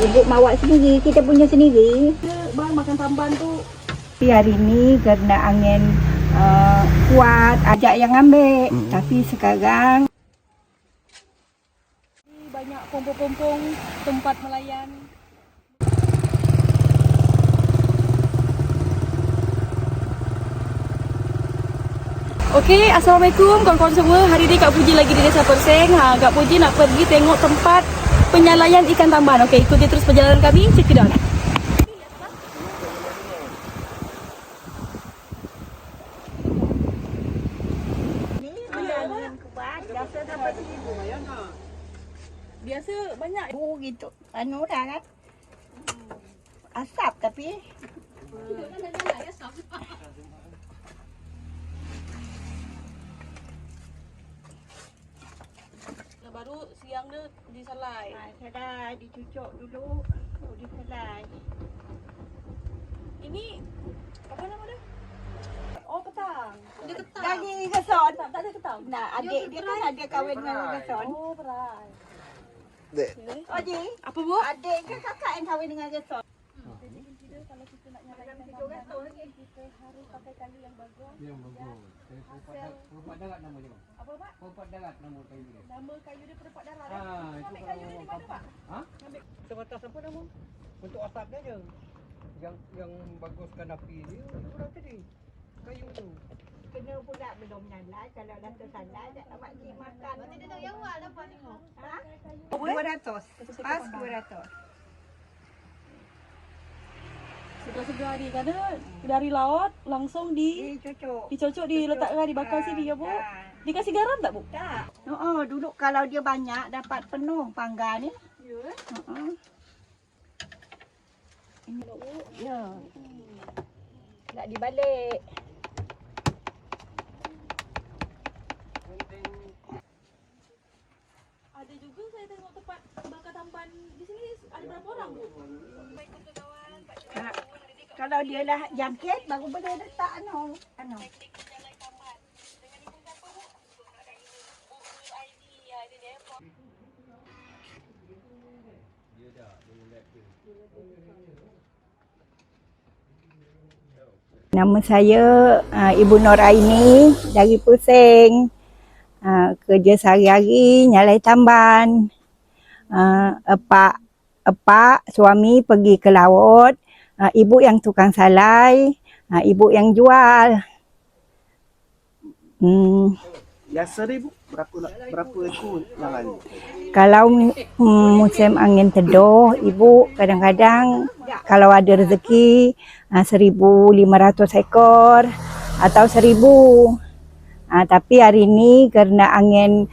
ibu bawa sendiri, kita punya sendiri. Bang makan tamban tu. Tapi hari ni kerana angin kuat, ajak yang ambil. Tapi sekarang banyak pompong-pompong tempat melayan. Okey, Assalamualaikum kawan-kawan semua. Hari ni Kak Puji lagi di Desa Perseng. Kak Puji nak pergi tengok tempat penyalayan ikan tamban. Okey, ikuti terus perjalanan kami. Check it out. Biasa banyak. Oh gitu. Anu dah kan. Asap tapi. Baru siang dia disalai. Saya dicucuk dulu, baru disalai. Ini apa nama dia? Oh, ketang. Ada ketang. Daging geson. Tak ada ketang. Nah, adik dia kan ada kahwin dengan geson. Oh, berai. Dek. Oh, Ji. Apa bu? Adik ke kakak yang kahwin dengan geson. Jadi intinya kalau kita nak nyalakan tamban lagi, kita harus pakai kali yang bagus. Yang bagus. Perempat darat namanya. Apa Pak? Perempat darat nama kayu dia. Nama kayu dia perempat darat. Ambil kayu dia di mana Pak? Ha? Ambil sebatas apa nama? Untuk asap dia je. Yang baguskan api dia kurang tadi. Kayu tu. Kena pula belum nyalai. Kalau dah tersalai dah nak bagi makan. Nanti dia nak yang awal apa ni? Ha? 200. Pas 200. Segar-segar ni kerana dari laut langsung dicocok diletakkan dibakar sini ya Bu. Dikasih garam tak Bu? Tak. Dulu kalau dia banyak dapat penuh panggang ni. Ya. Ini Bu. Ya. Nak dibalik. Ada juga saya tengok tempat bakar tamban di sini ada berapa orang Bu? Baik untuk kawan. Kalau dia lah jangkit baru boleh letak anu. Teknik menyalai tamban. Dengan ibu siapa Bu? Ada ibu Aini ada dia. Dia dah mulai. Nama saya Ibu Nur Aini dari Perseng. Kerja sehari-hari nyalai tamban. Epak suami pergi ke laut. Ibu yang tukang salai, ibu yang jual. Biasa Ibu, berapa ekor yang lain? Kalau musim angin teduh, ibu kadang-kadang kalau ada rezeki 1,500 ekor atau 1,000. Tapi hari ini kerana angin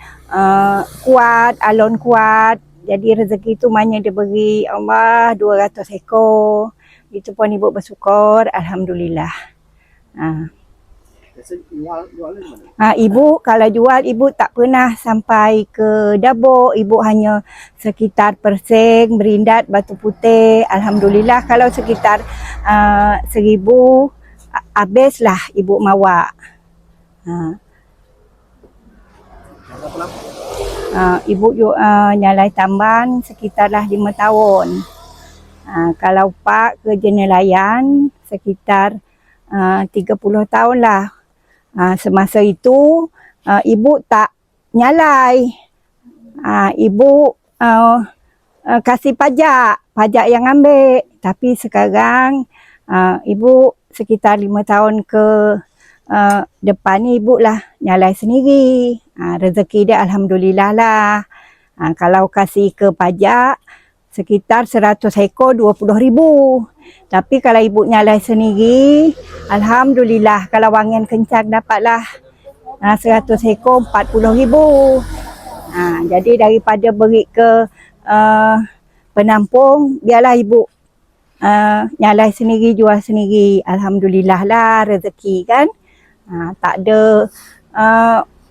kuat, alon kuat, jadi rezeki itu banyak diberi Allah 200 ekor. Itu pun ibu bersyukur, alhamdulillah. Biasa jual di mana? Ibu kalau jual ibu tak pernah sampai ke Dabuk, ibu hanya sekitar Perseng, Berindat, Batu Putih. Alhamdulillah kalau sekitar 1,000 habislah ibu mawa. Ibu nyalai tamban sekitarlah 5 tahun. Kalau Pak kerja nelayan sekitar 30 tahun lah. Semasa itu ibu tak nyalai. Ibu kasih pajak yang ambil. Tapi sekarang ibu sekitar 5 tahun ke depan ni ibu lah nyalai sendiri. Rezeki dia alhamdulillah lah. Kalau kasih ke pajak sekitar 100 ekor 20,000. Tapi kalau ibu nyalai sendiri, alhamdulillah kalau angin kencang dapatlah 100 ekor 40,000. Jadi daripada beri ke penampung, biarlah ibu nyalai sendiri, jual sendiri. Alhamdulillah lah rezeki kan. Tak ada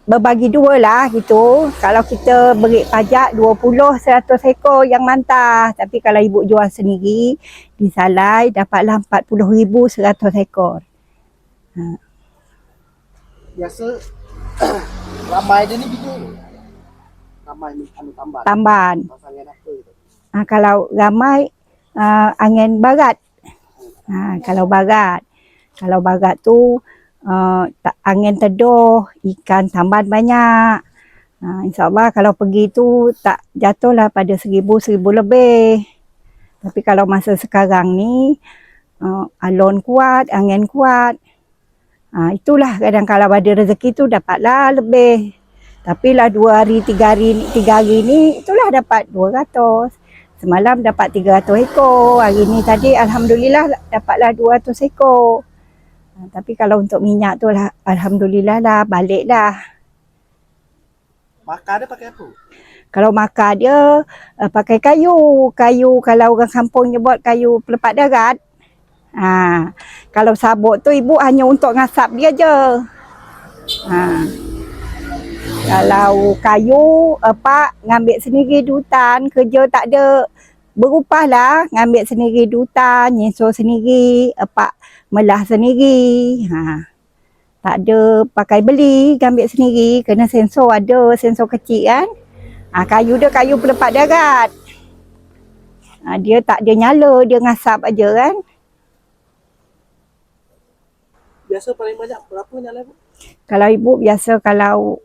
berbagi dua lah gitu. Kalau kita beri pajak 20-100 ekor yang mantap. Tapi kalau ibu jual sendiri, disalai dapatlah 40,000 100 ekor. Biasa ramai dia ni biju. Ramai anu tamban. Tamban. Pasangan apa tu? Kalau ramai angin barat. Kalau barat tu angin teduh, ikan tamban banyak. InsyaAllah kalau pergi tu tak jatuhlah pada 1,000 lebih. Tapi kalau masa sekarang ni alon kuat, angin kuat. Itulah kadang kalau ada rezeki tu dapatlah lebih. Tapi lah 2 hari, 3 hari ni itulah dapat 200. Semalam dapat 300 ekor. Hari ni tadi alhamdulillah dapatlah 200 ekor. Tapi kalau untuk minyak tu lah, alhamdulillah lah balik lah. Makan dia pakai apa? Kalau makan dia pakai kayu. Kayu kalau orang kampung dia buat kayu pelepat darat. Kalau sabuk tu ibu hanya untuk ngasap dia je. Kalau kayu pak ngambil sendiri di hutan, kerja tak ada berupah lah, ngambil sendiri di hutan, nyensor sendiri, pak melah sendiri. Tak ada pakai beli, ambil sendiri, kena sensor, ada sensor kecil kan. Kayu dia kayu pelepat darat. Dia tak ada nyala, dia ngasap aja kan. Biasa paling banyak berapa nyala ibu? Kalau ibu biasa kalau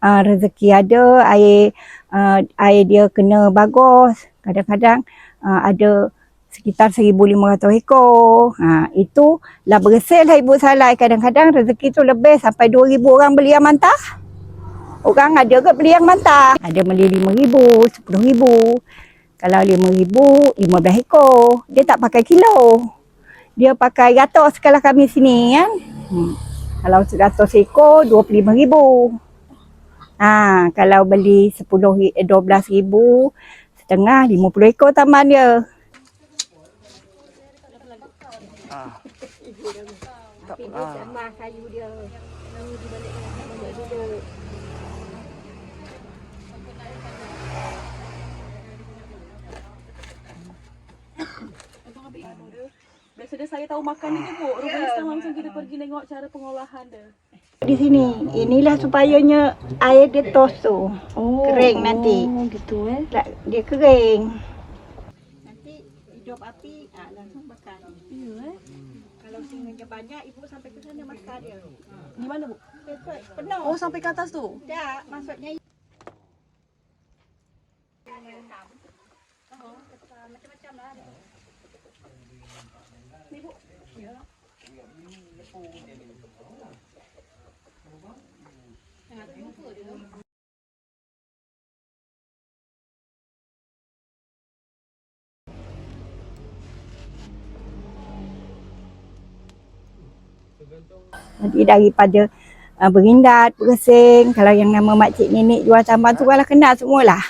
rezeki ada, air dia kena bagus. Kadang-kadang ada sekitar 1,500 ekor. Itu lah berhasil lah ibu salai. Kadang-kadang rezeki tu lebih sampai 2,000 orang beli yang mentah. Orang ada ke beli yang mentah. Ada beli 5,000, 10,000. Kalau 5,000, 15 ekor. Dia tak pakai kilo. Dia pakai ratus kalau kami sini kan. Kalau 100 ekor, 25,000. Kalau beli 12,000, setengah 50 ekor taman dia. Tapi dia tambah kayu dia. Biasa dia saya tahu makan ni je bu. Rupanya sekarang langsung kita pergi tengok cara pengolahan dia. Di sini, inilah supayanya air dia tos tu. Kering nanti. Gitu Dia kering. Nanti hidup api, langsung bakar. Kalau singa banyak, ibu sampai ke sana bakar dia. Di mana bu? Penuh. Oh sampai ke atas tu? Tak, maksudnya macam-macam lah. Ni bu. Ya. Jadi daripada berindat, bergesing, kalau yang nama makcik nenek jual tambang tu kalau kena semualah.